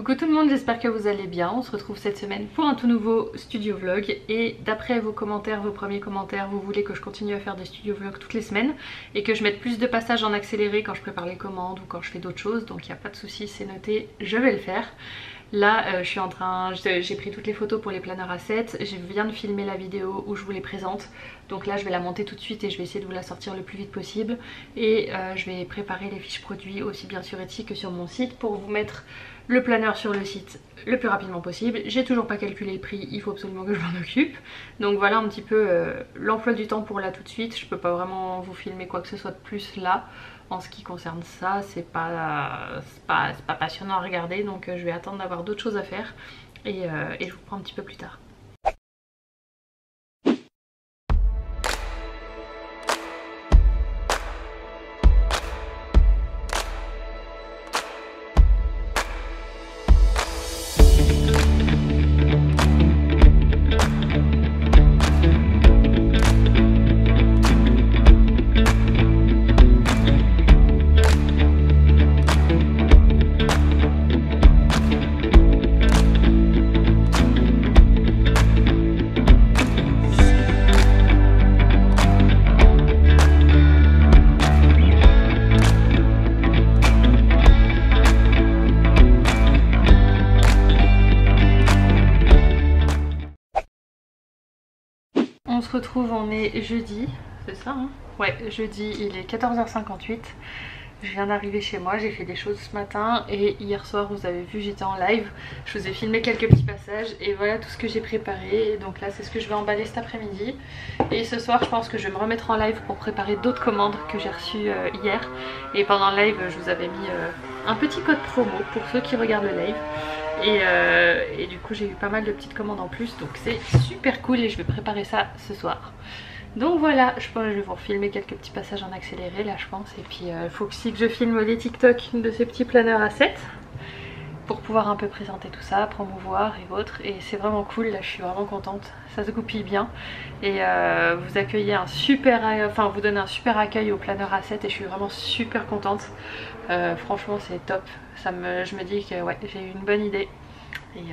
Coucou tout le monde, j'espère que vous allez bien. On se retrouve cette semaine pour un tout nouveau studio vlog. Et d'après vos commentaires, vos premiers commentaires, vous voulez que je continue à faire des studio vlogs toutes les semaines et que je mette plus de passages en accéléré quand je prépare les commandes ou quand je fais d'autres choses. Donc il n'y a pas de souci, c'est noté, je vais le faire. Là, j'ai pris toutes les photos pour les planeurs à 7. Je viens de filmer la vidéo où je vous les présente. Donc là, je vais la monter tout de suite et je vais essayer de vous la sortir le plus vite possible. Et je vais préparer les fiches produits aussi bien sur Etsy que sur mon site pour vous mettre le planeur sur le site le plus rapidement possible. J'ai toujours pas calculé le prix, il faut absolument que je m'en occupe. Donc voilà un petit peu l'emploi du temps pour là tout de suite. Je peux pas vraiment vous filmer quoi que ce soit de plus là. En ce qui concerne ça, c'est pas passionnant à regarder, donc je vais attendre d'avoir d'autres choses à faire et je vous prends un petit peu plus tard. On se retrouve, on est jeudi, c'est ça hein? Ouais, jeudi, il est 14h58. Je viens d'arriver chez moi, j'ai fait des choses ce matin et hier soir vous avez vu j'étais en live. Je vous ai filmé quelques petits passages et voilà tout ce que j'ai préparé. Donc là c'est ce que je vais emballer cet après-midi. Et ce soir je pense que je vais me remettre en live pour préparer d'autres commandes que j'ai reçues hier. Et pendant le live je vous avais mis un petit code promo pour ceux qui regardent le live. Et du coup j'ai eu pas mal de petites commandes en plus, donc c'est super cool et je vais préparer ça ce soir. Donc voilà, je pense que je vais vous filmer quelques petits passages en accéléré là je pense. Et puis il faut aussi que je filme les TikTok de ces petits planeurs à 7 pour pouvoir un peu présenter tout ça, promouvoir et autres. Et c'est vraiment cool, là je suis vraiment contente, ça se goupille bien. Et vous accueillez un super, vous donnez un super accueil au planeur à 7 et je suis vraiment super contente. Franchement c'est top, je me dis que ouais, j'ai eu une bonne idée et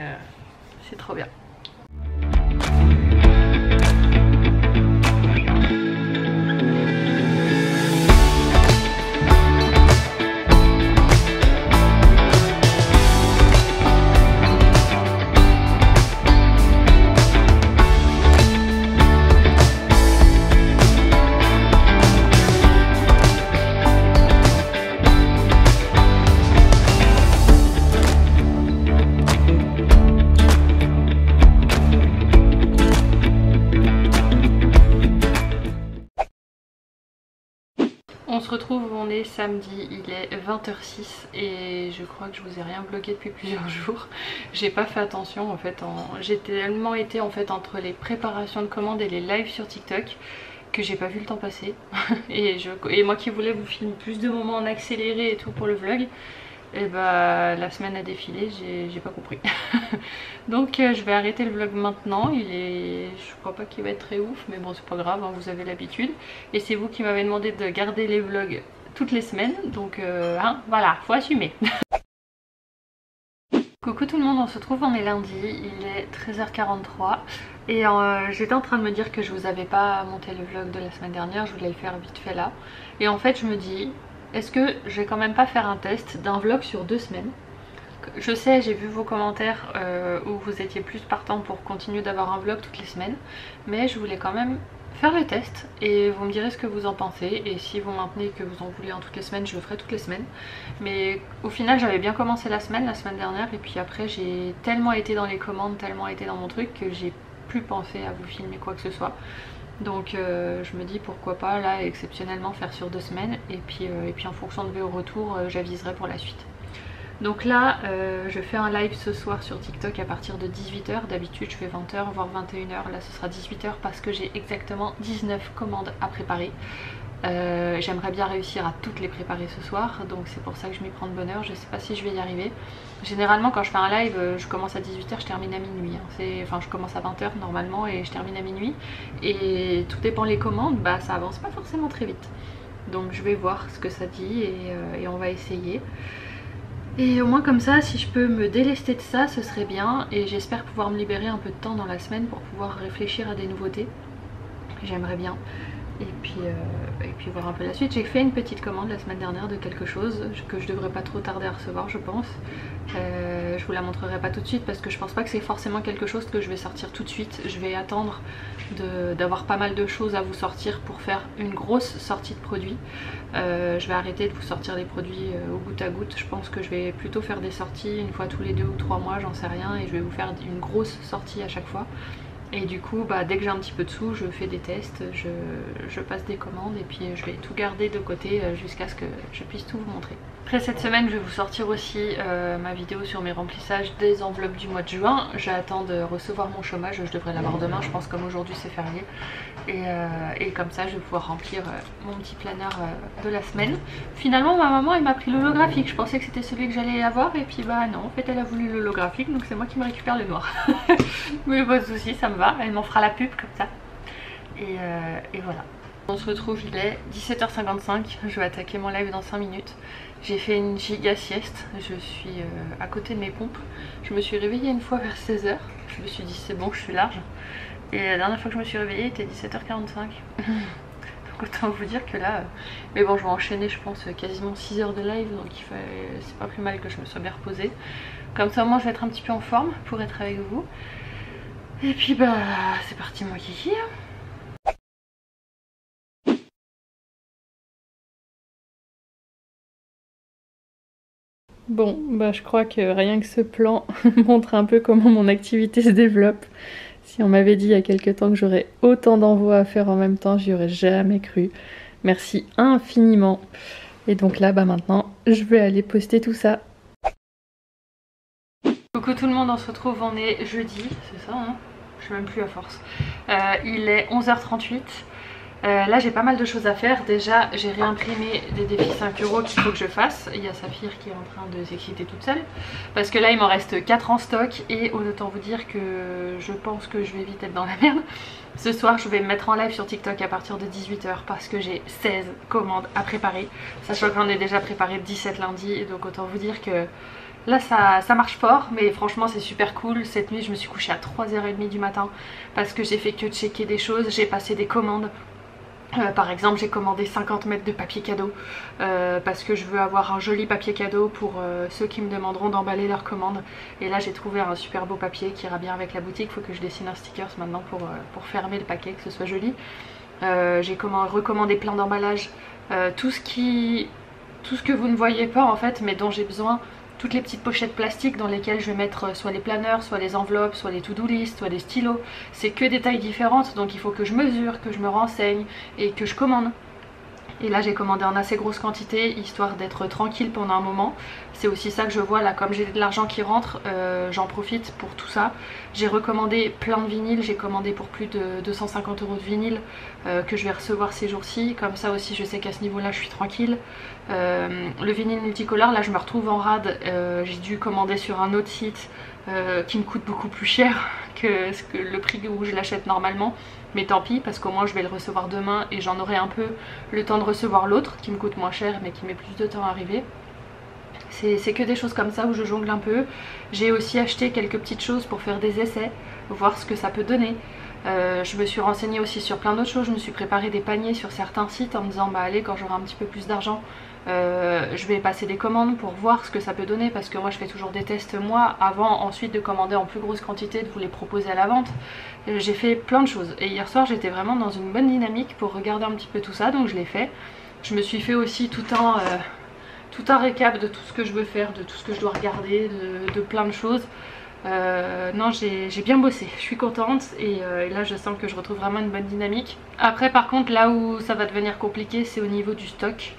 c'est trop bien. On se retrouve, on est samedi, il est 20h06 et je crois que je vous ai rien vlogué depuis plusieurs jours. J'ai pas fait attention en fait, j'ai tellement été en fait entre les préparations de commandes et les lives sur TikTok que j'ai pas vu le temps passer. et moi qui voulais vous filmer plus de moments en accéléré et tout pour le vlog, et bah la semaine a défilé, j'ai pas compris. Donc je vais arrêter le vlog maintenant. Je crois pas qu'il va être très ouf, mais bon c'est pas grave hein, vous avez l'habitude. Et c'est vous qui m'avez demandé de garder les vlogs toutes les semaines, donc hein, voilà, faut assumer. Coucou tout le monde, on se retrouve, on est lundi, il est 13h43 et j'étais en train de me dire que je vous avais pas monté le vlog de la semaine dernière, je voulais le faire vite fait là. Et en fait je me dis, est-ce que je vais quand même pas faire un test d'un vlog sur 2 semaines? Je sais, j'ai vu vos commentaires où vous étiez plus partant pour continuer d'avoir un vlog toutes les semaines, mais je voulais quand même faire le test et vous me direz ce que vous en pensez. Et si vous maintenez que vous en voulez en toutes les semaines, je le ferai toutes les semaines. Mais au final j'avais bien commencé la semaine dernière et puis après j'ai tellement été dans les commandes, tellement été dans mon truc que j'ai plus pensé à vous filmer quoi que ce soit. Donc je me dis pourquoi pas là exceptionnellement faire sur 2 semaines et puis en fonction de vos retours j'aviserai pour la suite. Donc là je fais un live ce soir sur TikTok à partir de 18h, d'habitude je fais 20h voire 21h, là ce sera 18h parce que j'ai exactement 19 commandes à préparer. J'aimerais bien réussir à toutes les préparer ce soir, donc c'est pour ça que je m'y prends de bonne heure. Je sais pas si je vais y arriver. Généralement quand je fais un live je commence à 18h, je termine à minuit hein. Enfin je commence à 20h normalement et je termine à minuit. Et tout dépend les commandes, bah ça avance pas forcément très vite. Donc je vais voir ce que ça dit et on va essayer. Et au moins comme ça, si je peux me délester de ça, ce serait bien. Et j'espère pouvoir me libérer un peu de temps dans la semaine pour pouvoir réfléchir à des nouveautés. J'aimerais bien. Et puis voir un peu la suite. J'ai fait une petite commande la semaine dernière de quelque chose que je devrais pas trop tarder à recevoir, je pense. Je vous la montrerai pas tout de suite parce que je pense pas que c'est forcément quelque chose que je vais sortir tout de suite. Je vais attendre d'avoir pas mal de choses à vous sortir pour faire une grosse sortie de produits. Je vais arrêter de vous sortir des produits au goutte à goutte. Je pense que je vais plutôt faire des sorties une fois tous les 2 ou 3 mois, j'en sais rien, et je vais vous faire une grosse sortie à chaque fois. Et du coup, dès que j'ai un petit peu de sous, je fais des tests, je passe des commandes et puis je vais tout garder de côté jusqu'à ce que je puisse tout vous montrer. Après cette semaine, je vais vous sortir aussi ma vidéo sur mes remplissages des enveloppes du mois de juin. J'attends de recevoir mon chômage, je devrais l'avoir demain, je pense, comme aujourd'hui c'est férié. Et comme ça, je vais pouvoir remplir mon petit planeur de la semaine. Finalement, ma maman, elle m'a pris l'holographique. Je pensais que c'était celui que j'allais avoir et puis non, en fait elle a voulu l'holographique, donc c'est moi qui me récupère le noir. Mais pas de soucis, ça me va, elle m'en fera la pub comme ça. Et voilà. On se retrouve, il est 17h55, je vais attaquer mon live dans 5 minutes. J'ai fait une giga sieste, je suis à côté de mes pompes. Je me suis réveillée une fois vers 16h, je me suis dit c'est bon, je suis large. Et la dernière fois que je me suis réveillée, il était 17h45. Donc autant vous dire que là... Mais bon, je vais enchaîner, je pense, quasiment 6 heures de live, donc c'est pas plus mal que je me sois bien reposée. Comme ça, moi, je vais être un petit peu en forme pour être avec vous. Et puis c'est parti mon kiki. Bon, je crois que rien que ce plan montre un peu comment mon activité se développe. Si on m'avait dit il y a quelques temps que j'aurais autant d'envois à faire en même temps, j'y aurais jamais cru. Merci infiniment. Et donc là, maintenant, je vais aller poster tout ça. Coucou tout le monde, on se retrouve, on est jeudi, c'est ça hein? Je sais même plus à force. Il est 11h38. Là j'ai pas mal de choses à faire. Déjà j'ai réimprimé des défis 5 € qu'il faut que je fasse. Il y a Saphir qui est en train de s'exciter toute seule parce que là il m'en reste 4 en stock. Et autant vous dire que je pense que je vais vite être dans la merde. Ce soir je vais me mettre en live sur TikTok à partir de 18 h parce que j'ai 16 commandes à préparer, sachant qu'on est déjà préparé 17 lundi. Et donc autant vous dire que là ça marche fort, mais franchement c'est super cool. Cette nuit je me suis couchée à 3h30 du matin parce que j'ai fait que checker des choses, j'ai passé des commandes. Par exemple j'ai commandé 50 mètres de papier cadeau parce que je veux avoir un joli papier cadeau pour ceux qui me demanderont d'emballer leur commande. Et là j'ai trouvé un super beau papier qui ira bien avec la boutique. Il faut que je dessine un sticker maintenant pour fermer le paquet, que ce soit joli. J'ai recommandé plein d'emballages, tout ce que vous ne voyez pas en fait mais dont j'ai besoin. Toutes les petites pochettes plastiques dans lesquelles je vais mettre soit les planeurs, soit les enveloppes, soit les to-do list, soit des stylos. C'est que des tailles différentes, donc il faut que je mesure, que je me renseigne et que je commande. Et là j'ai commandé en assez grosse quantité, histoire d'être tranquille pendant un moment. C'est aussi ça que je vois là, comme j'ai de l'argent qui rentre, j'en profite pour tout ça. J'ai recommandé plein de vinyles, j'ai commandé pour plus de 250 € de vinyle que je vais recevoir ces jours-ci. Comme ça aussi je sais qu'à ce niveau-là je suis tranquille. Le vinyle multicolore, là je me retrouve en rade, j'ai dû commander sur un autre site qui me coûte beaucoup plus cher que le prix où je l'achète normalement. Mais tant pis parce qu'au moins je vais le recevoir demain et j'en aurai un peu le temps de recevoir l'autre qui me coûte moins cher mais qui met plus de temps à arriver. C'est que des choses comme ça où je jongle un peu. J'ai aussi acheté quelques petites choses pour faire des essais, voir ce que ça peut donner. Je me suis renseignée aussi sur plein d'autres choses. Je me suis préparé des paniers sur certains sites en me disant allez, quand j'aurai un petit peu plus d'argent je vais passer des commandes pour voir ce que ça peut donner, parce que moi je fais toujours des tests moi avant ensuite de commander en plus grosse quantité, de vous les proposer à la vente. J'ai fait plein de choses et hier soir j'étais vraiment dans une bonne dynamique pour regarder un petit peu tout ça, donc je l'ai fait. Je me suis fait aussi tout un récap de tout ce que je veux faire, de tout ce que je dois regarder, de plein de choses. Non, j'ai bien bossé, je suis contente et là je sens que je retrouve vraiment une bonne dynamique. Après par contre là où ça va devenir compliqué, c'est au niveau du stock.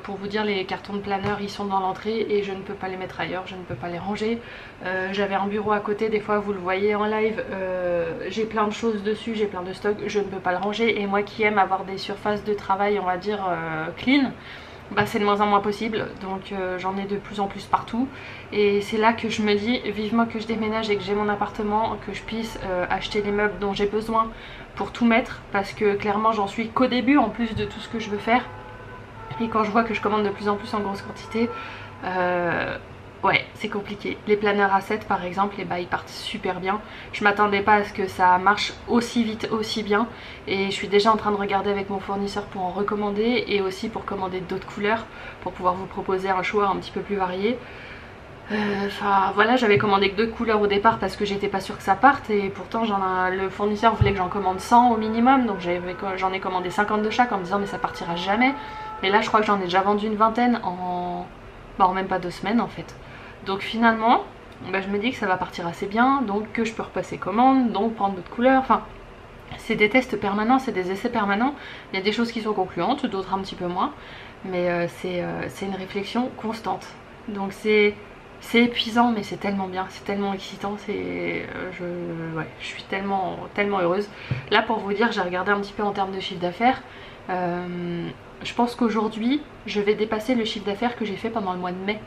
Pour vous dire, les cartons de planeur ils sont dans l'entrée et je ne peux pas les mettre ailleurs, je ne peux pas les ranger. J'avais un bureau à côté, des fois vous le voyez en live, j'ai plein de choses dessus, j'ai plein de stocks, je ne peux pas le ranger. Et moi qui aime avoir des surfaces de travail on va dire clean, c'est de moins en moins possible, donc j'en ai de plus en plus partout. Et c'est là que je me dis vivement que je déménage et que j'ai mon appartement, que je puisse acheter les meubles dont j'ai besoin pour tout mettre, parce que clairement j'en suis qu'au début en plus de tout ce que je veux faire. Et quand je vois que je commande de plus en plus en grosse quantité, Ouais, c'est compliqué. Les planeurs A7 par exemple, eh ben, ils partent super bien. Je m'attendais pas à ce que ça marche aussi vite, aussi bien. Et je suis déjà en train de regarder avec mon fournisseur pour en recommander et aussi pour commander d'autres couleurs pour pouvoir vous proposer un choix un petit peu plus varié. Enfin voilà, j'avais commandé que 2 couleurs au départ parce que j'étais pas sûre que ça parte et pourtant le fournisseur voulait que j'en commande 100 au minimum, donc j'en ai commandé 50 de chaque en me disant mais ça partira jamais. Et là je crois que j'en ai déjà vendu une vingtaine en même pas 2 semaines en fait. Donc finalement bah, je me dis que ça va partir assez bien, donc que je peux repasser commande, donc prendre d'autres couleurs, enfin c'est des tests permanents, c'est des essais permanents. Il y a des choses qui sont concluantes, d'autres un petit peu moins, mais c'est une réflexion constante. Donc c'est épuisant mais c'est tellement bien, c'est tellement excitant, ouais, je suis tellement heureuse. Là pour vous dire, j'ai regardé un petit peu en termes de chiffre d'affaires. Je pense qu'aujourd'hui je vais dépasser le chiffre d'affaires que j'ai fait pendant le mois de mai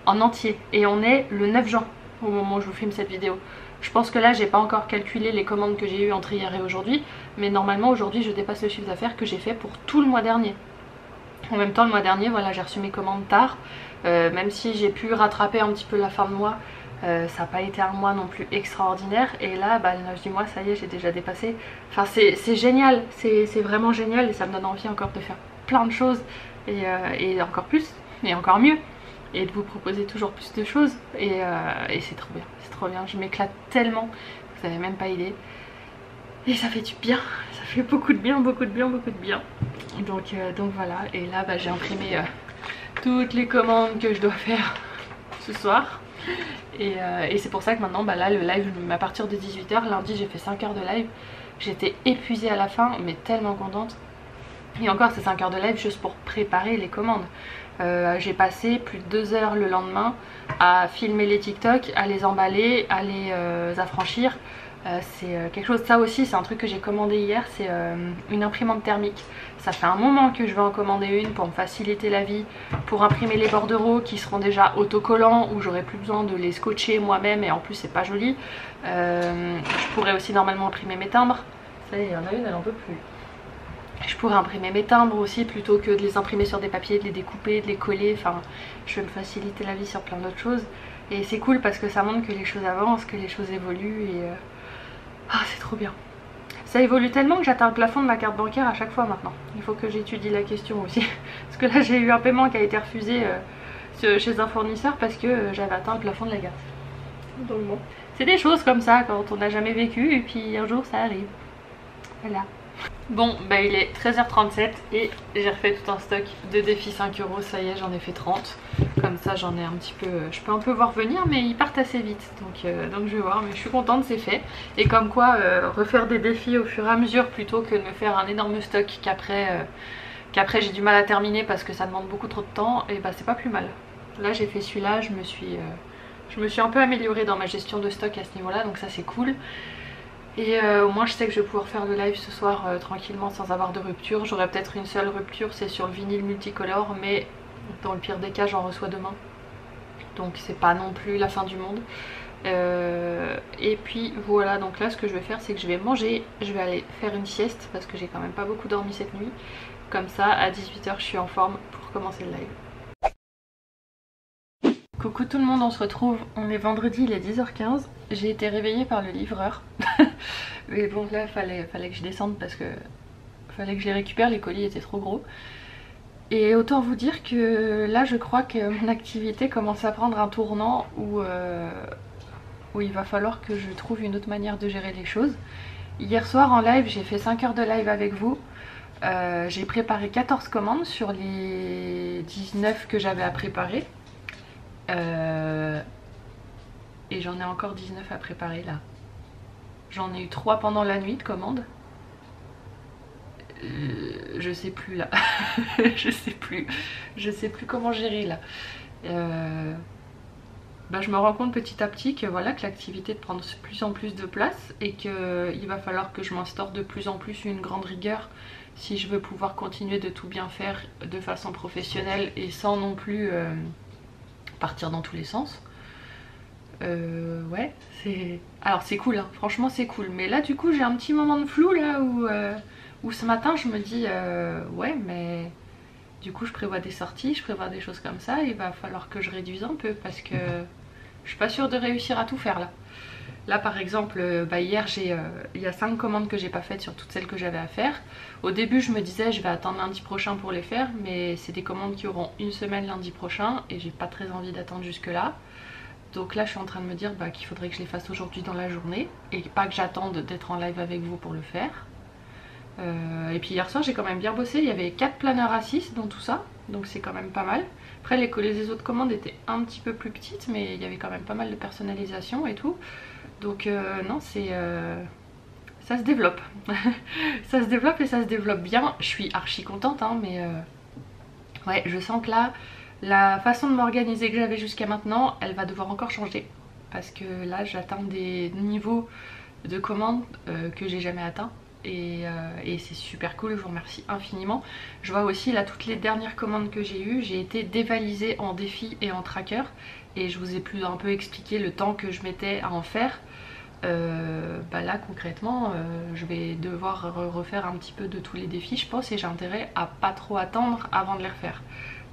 en entier. Et on est le 9 juin au moment où je vous filme cette vidéo. Je pense que là j'ai pas encore calculé les commandes que j'ai eues entre hier et aujourd'hui, mais normalement aujourd'hui je dépasse le chiffre d'affaires que j'ai fait pour tout le mois dernier. En même temps le mois dernier voilà, j'ai reçu mes commandes tard, même si j'ai pu rattraper un petit peu la fin de mois, ça n'a pas été un mois non plus extraordinaire. Et là bah, le 9 du mois ça y est, j'ai déjà dépassé. Enfin c'est génial, c'est vraiment génial et ça me donne envie encore de faire plein de choses et encore plus et encore mieux. Et de vous proposer toujours plus de choses et c'est trop bien, c'est trop bien, je m'éclate tellement, vous avez même pas idée. Et ça fait du bien, ça fait beaucoup de bien, beaucoup de bien, beaucoup de bien. Donc voilà, et là bah, j'ai imprimé toutes les commandes que je dois faire ce soir. Et c'est pour ça que maintenant bah là le live à partir de 18 h, lundi j'ai fait 5 heures de live. J'étais épuisée à la fin mais tellement contente. Et encore c'est 5 heures de live juste pour préparer les commandes. J'ai passé plus de 2 heures le lendemain à filmer les TikTok, à les emballer, à les affranchir. C'est quelque chose, ça aussi c'est un truc que j'ai commandé hier, c'est une imprimante thermique. Ça fait un moment que je vais en commander une pour me faciliter la vie, pour imprimer les bordereaux qui seront déjà autocollants, où j'aurai plus besoin de les scotcher moi-même et en plus c'est pas joli. Je pourrais aussi normalement imprimer mes timbres. Ça y est, il y en a une, elle en peut plus. Je pourrais imprimer mes timbres aussi plutôt que de les imprimer sur des papiers, de les découper, de les coller. Enfin, je vais me faciliter la vie sur plein d'autres choses. Et c'est cool parce que ça montre que les choses avancent, que les choses évoluent et... Ah, c'est trop bien. Ça évolue tellement que j'atteins le plafond de ma carte bancaire à chaque fois maintenant. Il faut que j'étudie la question aussi. Parce que là j'ai eu un paiement qui a été refusé chez un fournisseur parce que j'avais atteint le plafond de la carte. Donc bon, c'est des choses comme ça quand on n'a jamais vécu et puis un jour ça arrive. Voilà. Bon bah il est 13h37 et j'ai refait tout un stock de défis 5 €, ça y est j'en ai fait 30. Comme ça j'en ai un petit peu, je peux un peu voir venir mais ils partent assez vite donc je vais voir, mais je suis contente, c'est fait. Et comme quoi refaire des défis au fur et à mesure plutôt que de me faire un énorme stock qu'après j'ai du mal à terminer parce que ça demande beaucoup trop de temps, et bah c'est pas plus mal. Là j'ai fait celui-là, je me suis un peu améliorée dans ma gestion de stock à ce niveau là, donc ça c'est cool. Et au moins je sais que je vais pouvoir faire le live ce soir tranquillement sans avoir de rupture. J'aurai peut-être une seule rupture, c'est sur le vinyle multicolore, mais dans le pire des cas j'en reçois demain. Donc c'est pas non plus la fin du monde. Et puis voilà, donc là ce que je vais faire c'est que je vais manger, je vais aller faire une sieste parce que j'ai quand même pas beaucoup dormi cette nuit. Comme ça à 18 h je suis en forme pour commencer le live. Coucou tout le monde, on se retrouve, on est vendredi, il est 10h15. J'ai été réveillée par le livreur. Mais bon là fallait que je descende parce que fallait que je les récupère, les colis étaient trop gros. Et autant vous dire que là je crois que mon activité commence à prendre un tournant où il va falloir que je trouve une autre manière de gérer les choses. Hier soir en live j'ai fait 5 heures de live avec vous. J'ai préparé 14 commandes sur les 19 que j'avais à préparer. Et j'en ai encore 19 à préparer là. J'en ai eu 3 pendant la nuit de commandes. Je sais plus là. je sais plus comment gérer là. Bah, je me rends compte petit à petit que voilà, que l'activité prend de plus en plus de place et qu'il va falloir que je m'instaure de plus en plus une grande rigueur si je veux pouvoir continuer de tout bien faire de façon professionnelle et sans non plus partir dans tous les sens. Ouais, c'est... Alors c'est cool, hein. Franchement c'est cool. Mais là du coup j'ai un petit moment de flou là où ce matin je me dis ouais mais Du coup je prévois des sorties, je prévois des choses comme ça, et il va falloir que je réduise un peu parce que je suis pas sûre de réussir à tout faire là. Là par exemple, hier il y a 5 commandes que j'ai pas faites sur toutes celles que j'avais à faire. Au début je me disais je vais attendre lundi prochain pour les faire, mais c'est des commandes qui auront une semaine lundi prochain et j'ai pas très envie d'attendre jusque là. Donc là je suis en train de me dire qu'il faudrait que je les fasse aujourd'hui dans la journée et pas que j'attende d'être en live avec vous pour le faire. Et puis hier soir j'ai quand même bien bossé, il y avait 4 planeurs à 6 dans tout ça, donc c'est quand même pas mal. Après les autres commandes étaient un petit peu plus petites, mais il y avait quand même pas mal de personnalisation et tout. Donc non, ça se développe. Ça se développe et ça se développe bien. Je suis archi contente, hein, mais ouais, je sens que là, la façon de m'organiser que j'avais jusqu'à maintenant, elle va devoir encore changer. Parce que là, j'atteins des niveaux de commandes que j'ai jamais atteints. Et c'est super cool, je vous remercie infiniment. Je vois aussi là toutes les dernières commandes que j'ai eues, j'ai été dévalisée en défi et en tracker. Et je vous ai plus un peu expliqué le temps que je mettais à en faire. Là concrètement je vais devoir refaire un petit peu de tous les défis je pense, et j'ai intérêt à pas trop attendre avant de les refaire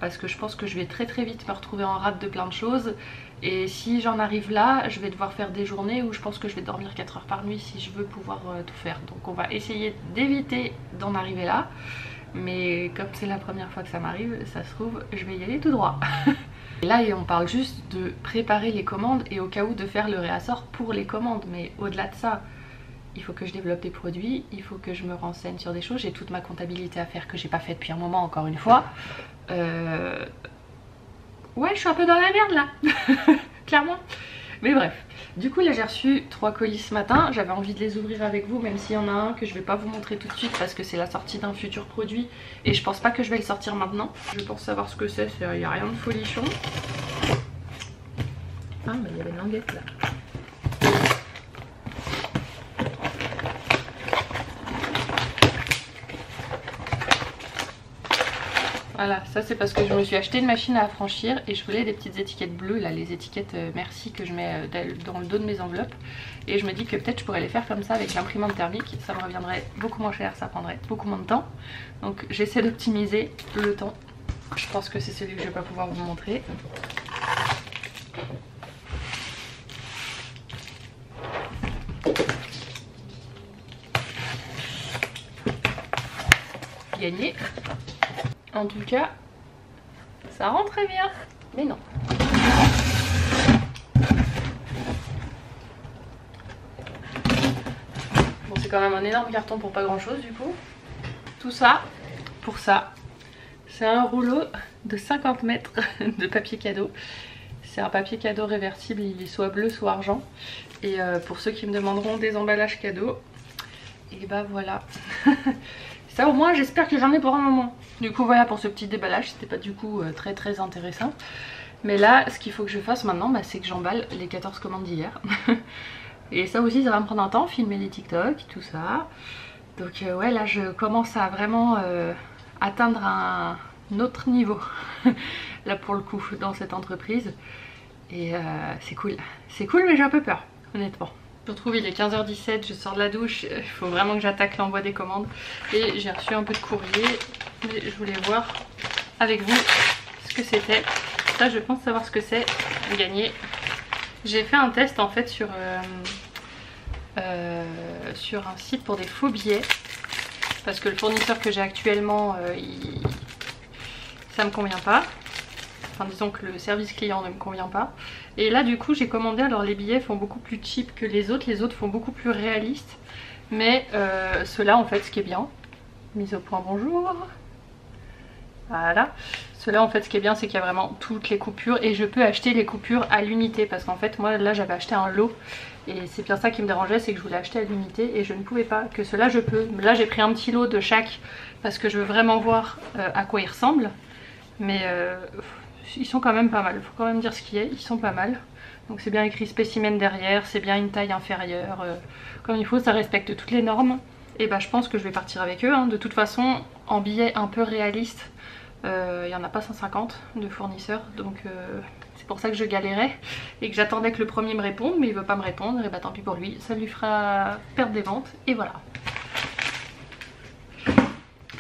parce que je pense que je vais très vite me retrouver en rate de plein de choses, et si j'en arrive là je vais devoir faire des journées où je pense que je vais dormir 4 heures par nuit si je veux pouvoir tout faire. Donc on va essayer d'éviter d'en arriver là, mais comme c'est la première fois que ça m'arrive, ça se trouve je vais y aller tout droit. Là on parle juste de préparer les commandes et au cas où de faire le réassort pour les commandes, mais au-delà de ça il faut que je développe des produits, il faut que je me renseigne sur des choses, j'ai toute ma comptabilité à faire que j'ai pas fait depuis un moment encore une fois. Ouais, je suis un peu dans la merde là, clairement. Mais bref, du coup là j'ai reçu 3 colis ce matin, j'avais envie de les ouvrir avec vous, même s'il y en a un que je vais pas vous montrer tout de suite parce que c'est la sortie d'un futur produit et je pense pas que je vais le sortir maintenant. Je pense savoir ce que c'est, il n'y a rien de folichon. Ah mais il y avait une languette là. Voilà, ça c'est parce que je me suis acheté une machine à affranchir et je voulais des petites étiquettes bleues, là les étiquettes merci que je mets dans le dos de mes enveloppes. Et je me dis que peut-être je pourrais les faire comme ça avec l'imprimante thermique, ça me reviendrait beaucoup moins cher, ça prendrait beaucoup moins de temps. Donc j'essaie d'optimiser le temps. Je pense que c'est celui que je vais pas pouvoir vous montrer. Gagné. En tout cas, ça rend très bien. Mais non. Bon, c'est quand même un énorme carton pour pas grand chose du coup. Tout ça, pour ça, c'est un rouleau de 50 mètres de papier cadeau. C'est un papier cadeau réversible, il est soit bleu soit argent. Et pour ceux qui me demanderont des emballages cadeaux, et bah voilà. Ça au moins j'espère que j'en ai pour un moment. Du coup voilà pour ce petit déballage, c'était pas du coup très intéressant. Mais là ce qu'il faut que je fasse maintenant c'est que j'emballe les 14 commandes d'hier. Et ça aussi ça va me prendre un temps, filmer les TikTok, tout ça. Donc ouais là je commence à vraiment atteindre un autre niveau. Là pour le coup dans cette entreprise. Et c'est cool. C'est cool mais j'ai un peu peur honnêtement. Je retrouve il est 15h17, je sors de la douche, il faut vraiment que j'attaque l'envoi des commandes. Et j'ai reçu un peu de courrier, mais je voulais voir avec vous ce que c'était. Ça je pense savoir ce que c'est, gagner. J'ai fait un test en fait sur un site pour des faux billets. Parce que le fournisseur que j'ai actuellement, ça me convient pas. Enfin disons que le service client ne me convient pas. Et là du coup j'ai commandé, alors les billets font beaucoup plus cheap que les autres font beaucoup plus réalistes. Mais ceux-là en fait ce qui est bien, mise au point bonjour. Voilà. Ceux-là en fait ce qui est bien c'est qu'il y a vraiment toutes les coupures et je peux acheter les coupures à l'unité. Parce qu'en fait moi là j'avais acheté un lot et c'est bien ça qui me dérangeait, c'est que je voulais acheter à l'unité et je ne pouvais pas. Que ceux-là je peux. Là j'ai pris un petit lot de chaque parce que je veux vraiment voir à quoi ils ressemblent. Mais ils sont quand même pas mal, il faut quand même dire ce qui est, ils sont pas mal. Donc c'est bien écrit spécimen derrière, c'est bien une taille inférieure, comme il faut, ça respecte toutes les normes. Et bah je pense que je vais partir avec eux, hein. De toute façon en billets un peu réalistes, il n'y en a pas 150 de fournisseurs, donc c'est pour ça que je galérais et que j'attendais que le premier me réponde, mais il veut pas me répondre, et bah tant pis pour lui, ça lui fera perdre des ventes, et voilà.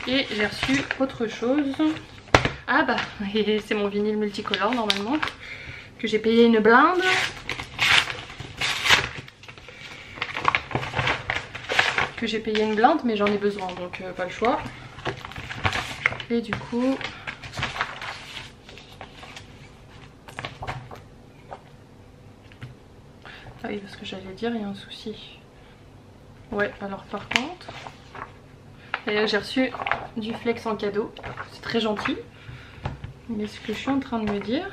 Et j'ai reçu autre chose. Ah bah, et c'est mon vinyle multicolore normalement, que j'ai payé une blinde. Mais j'en ai besoin, donc pas le choix. Et du coup... Ah oui, parce que j'allais dire, il y a un souci. Ouais, alors par contre... J'ai reçu du flex en cadeau, c'est très gentil. Mais ce que je suis en train de me dire,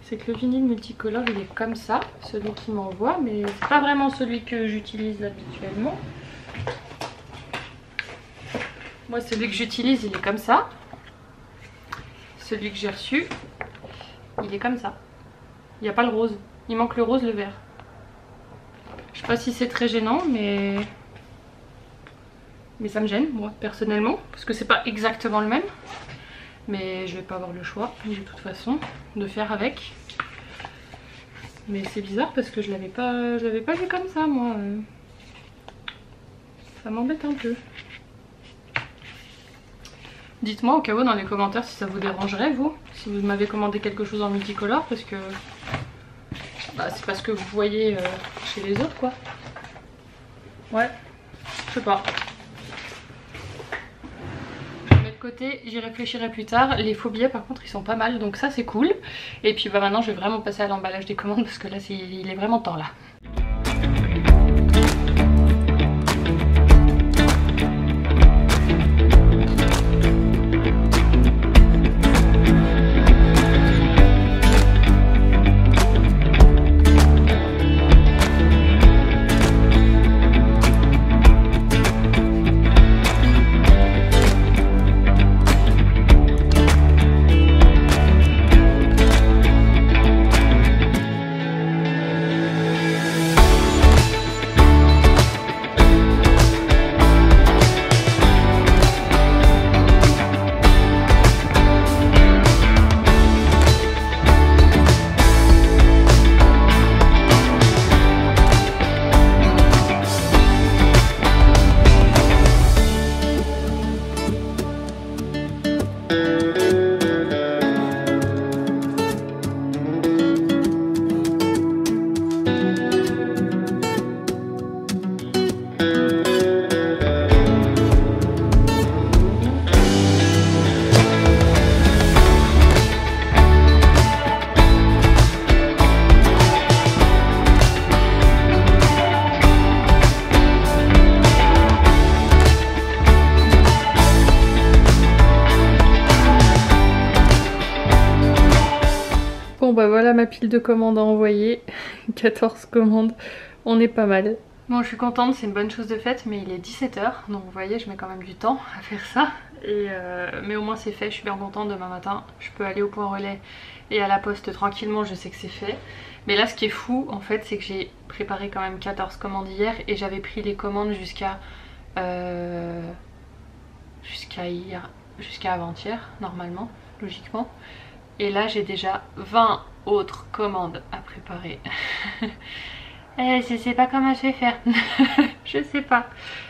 c'est que le vinyle multicolore il est comme ça, celui qui m'envoie, mais c'est pas vraiment celui que j'utilise habituellement. Moi celui que j'utilise il est comme ça. Celui que j'ai reçu, il est comme ça. Il n'y a pas le rose, il manque le rose, le vert. Je sais pas si c'est très gênant, mais ça me gêne moi personnellement, parce que c'est pas exactement le même. Mais je vais pas avoir le choix de toute façon de faire avec. Mais c'est bizarre parce que je l'avais pas vu comme ça moi. Ça m'embête un peu. Dites-moi au cas où dans les commentaires si ça vous dérangerait vous, si vous m'avez commandé quelque chose en multicolore, parce que bah, c'est pas ce que vous voyez chez les autres quoi. Ouais, je sais pas. Côté, j'y réfléchirai plus tard. Les faux billets par contre ils sont pas mal, donc ça c'est cool. Et puis bah maintenant je vais vraiment passer à l'emballage des commandes parce que là il est vraiment temps là. Bon bah voilà ma pile de commandes à envoyer, 14 commandes, on est pas mal. Bon je suis contente, c'est une bonne chose de faite, mais il est 17 h, donc vous voyez je mets quand même du temps à faire ça. Mais au moins c'est fait, je suis bien contente, demain matin je peux aller au point relais et à la poste tranquillement, je sais que c'est fait. Mais là ce qui est fou en fait c'est que j'ai préparé quand même 14 commandes hier et j'avais pris les commandes jusqu'à hier, jusqu'à avant-hier normalement, logiquement. Et là j'ai déjà 20 autres commandes à préparer. Je sais pas comment je vais faire. Je sais pas.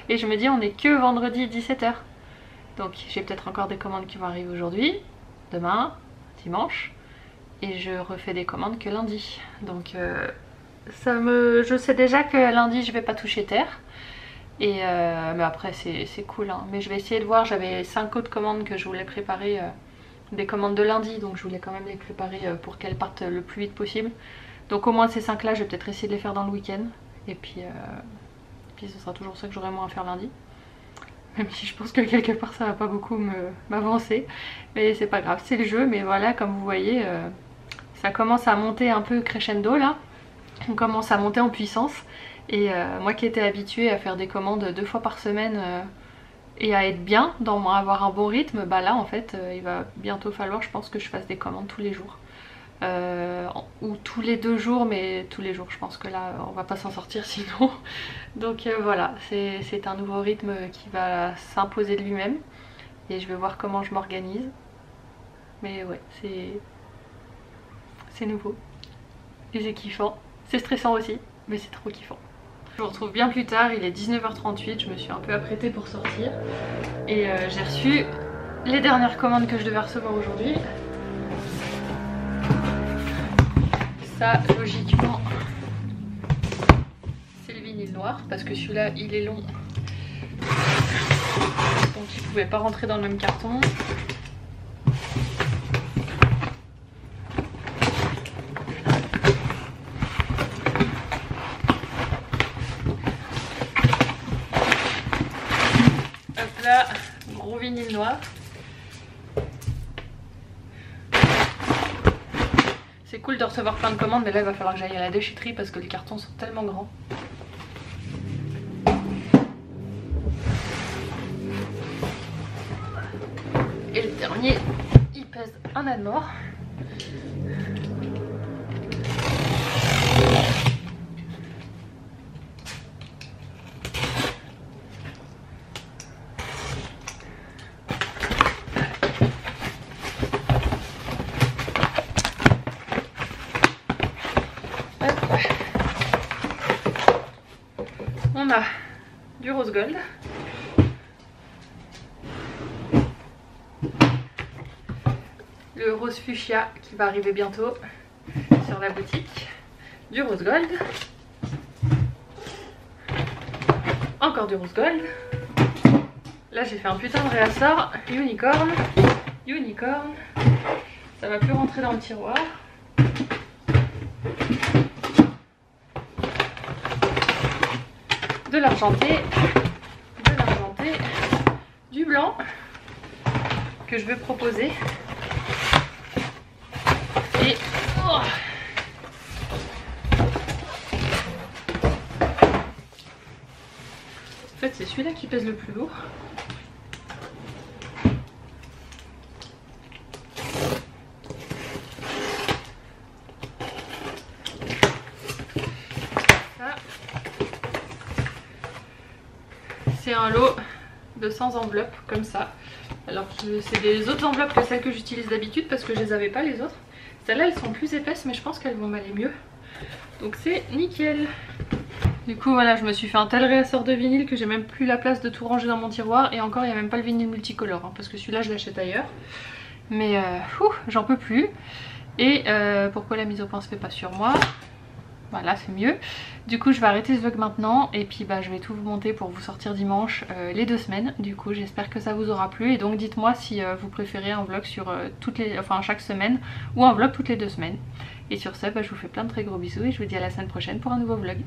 Et je me dis on est que vendredi 17 h. Donc j'ai peut-être encore des commandes qui vont arriver aujourd'hui, demain, dimanche. Et je refais des commandes que lundi. Donc je sais déjà que lundi je vais pas toucher terre. Mais après c'est cool hein. Mais je vais essayer de voir, j'avais 5 autres commandes que je voulais préparer. Des commandes de lundi, donc je voulais quand même les préparer pour qu'elles partent le plus vite possible. Donc au moins ces 5 là je vais peut-être essayer de les faire dans le week-end. Et puis ce sera toujours ça que j'aurai moins à faire lundi. Même si je pense que quelque part ça va pas beaucoup m'avancer. Mais c'est pas grave, c'est le jeu. Mais voilà, comme vous voyez, ça commence à monter un peu crescendo là. On commence à monter en puissance. Et moi qui étais habituée à faire des commandes 2 fois par semaine et à être bien, avoir un bon rythme, bah là en fait il va bientôt falloir je pense que je fasse des commandes tous les jours. Ou tous les 2 jours, mais tous les jours je pense que là on va pas s'en sortir sinon. Donc voilà, c'est un nouveau rythme qui va s'imposer de lui-même et je vais voir comment je m'organise. Mais ouais, c'est nouveau et c'est kiffant, c'est stressant aussi mais c'est trop kiffant. Je vous retrouve bien plus tard, il est 19 h 38, je me suis un peu apprêtée pour sortir et j'ai reçu les dernières commandes que je devais recevoir aujourd'hui. Ça, logiquement, c'est le vinyle noir parce que celui-là il est long, donc il pouvait pas rentrer dans le même carton. Hop là, gros vinyle noir. C'est cool de recevoir plein de commandes, mais là il va falloir que j'aille à la déchetterie parce que les cartons sont tellement grands. Et le dernier, il pèse un âne mort. On a du rose gold, le rose fuchsia qui va arriver bientôt sur la boutique, du rose gold, encore du rose gold. Là j'ai fait un putain de réassort, unicorn, unicorn, ça va plus rentrer dans le tiroir. De l'argenté, du blanc que je vais proposer et oh, en fait c'est celui-là qui pèse le plus lourd. C'est un lot de 100 enveloppes comme ça. Alors c'est des autres enveloppes que celles que j'utilise d'habitude parce que je les avais pas les autres. Celles-là elles sont plus épaisses mais je pense qu'elles vont m'aller mieux. Donc c'est nickel. Du coup voilà, je me suis fait un tel réassort de vinyle que j'ai même plus la place de tout ranger dans mon tiroir. Et encore il n'y a même pas le vinyle multicolore hein, parce que celui-là je l'achète ailleurs. Mais j'en peux plus. Et pourquoi la mise au point se fait pas sur moi? Voilà, c'est mieux. Du coup je vais arrêter ce vlog maintenant et puis bah, je vais tout vous monter pour vous sortir dimanche les 2 semaines. Du coup j'espère que ça vous aura plu et donc dites-moi si vous préférez un vlog sur chaque semaine ou un vlog toutes les 2 semaines. Et sur ce, bah, je vous fais plein de très gros bisous et je vous dis à la semaine prochaine pour un nouveau vlog.